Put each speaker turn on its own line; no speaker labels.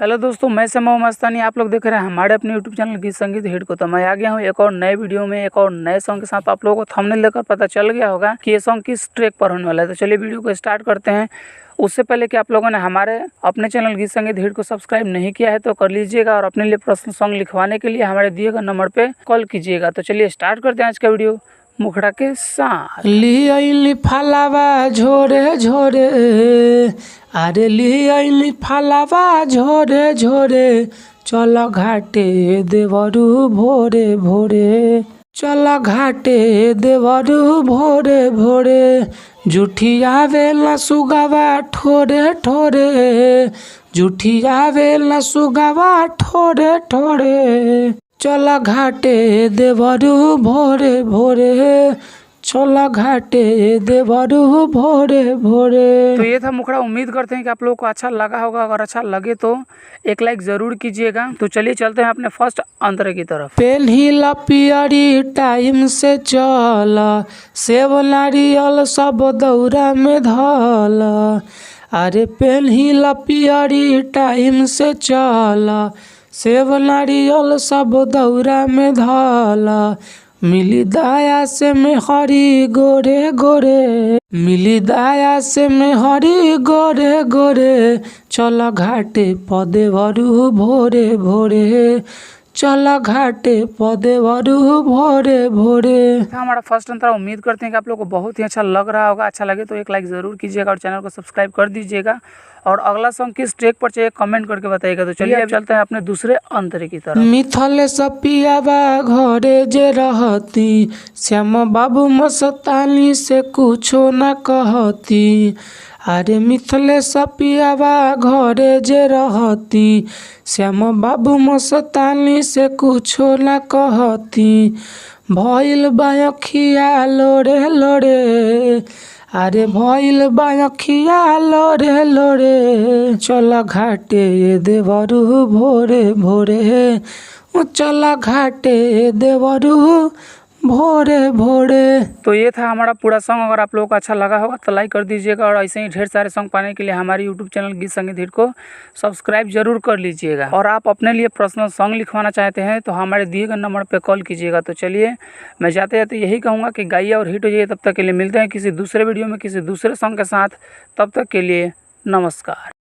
Hello दोस्तों, मैं समय मस्तानी। आप लोग देख रहे हैं हमारे अपने यूट्यूब चैनल गीत संगीत हिट को। तो मैं आ गया हूँ एक और नए वीडियो में, एक और नए सॉन्ग के साथ। आप लोगों को थंबनेल देखकर पता चल गया होगा कि ये सॉन्ग किस ट्रैक पर होने वाला है। तो चलिए वीडियो को स्टार्ट करते हैं। उससे पहले कि आप लोगों ने हमारे अपने चैनल गीत संगीत हिट को सब्सक्राइब नहीं किया है तो कर लीजिएगा, और अपने लिए पर्सनल सॉन्ग लिखवाने के लिए हमारे दिए गए नंबर पर कॉल कीजिएगा। तो चलिए स्टार्ट करते हैं आज का वीडियो मुखड़ा के साथ।
लियली फलावा झोरे झोरे, अरे लियली फलावा झोरे झोरे, चल घाटे देवरू भोरे भोरे, चल घाटे देवरू भोरे भोरे, जुठिया वेला सुगावा ठोरे ठोरे, जुठिया वेला सुगावा ठोरे ठोरे, चल घाटे देवरू भोरे भोरे, चल घाटे देवरू भोरे भोरे।
तो ये था मुखड़ा। उम्मीद करते हैं कि आप लोगों को अच्छा लगा होगा। अगर अच्छा लगे तो एक लाइक जरूर कीजिएगा। तो चलिए चलते हैं अपने फर्स्ट अंतरे की तरफ।
पेन्हिला पियरी टाइम से चल, सेब नारियल सब दौरा में धल, अरे पेन्हिला पियरी टाइम से चल, सेब नारियल सब दौरा में धल, मिली दया से में हरी गोरे गोरे, मिली दया से में हरी गोरे गोरे, चल घाटे पदेवरू भोरे भोरे, चल घाटे पदेवरू भोरे भोरे।
हमारा फर्स्ट अंतरा। उम्मीद करते हैं कि आप लोगों को बहुत ही अच्छा लग रहा होगा। अच्छा लगे तो एक लाइक ज़रूर कीजिएगा और चैनल को सब्सक्राइब कर दीजिएगा। और अगला सॉन्ग किस ट्रैक पर चाहिए कमेंट करके बताइएगा। तो चलिए अब चलते हैं अपने दूसरे अंतरे की तरफ।
मिथल सपियावा घरे जे रहती, श्याम बाबू मस्तानी से कुछो न कहती, अरे मिथले सपियावा घरे जे रहती, श्याम बाबू मस्तानी से कुछो न कहती, भइल बाखिया लोरे लोरे, अरे भइल बाखिया लोरे लोरे, चल घाटे देवरू भोरे भोरे, चल घाटे देवरू भोरे भोरे।
तो ये था हमारा पूरा सॉन्ग। अगर आप लोगों को अच्छा लगा होगा तो लाइक कर दीजिएगा, और ऐसे ही ढेर सारे सॉन्ग पाने के लिए हमारे यूट्यूब चैनल गीत संगीत हिट को सब्सक्राइब जरूर कर लीजिएगा। और आप अपने लिए पर्सनल सॉन्ग लिखवाना चाहते हैं तो हमारे दिए गए नंबर पर कॉल कीजिएगा। तो चलिए मैं जाते जाते यही कहूँगा कि गाइए और हिट हो जाइए। तब तक के लिए मिलते हैं किसी दूसरे वीडियो में किसी दूसरे सॉन्ग के साथ। तब तक के लिए नमस्कार।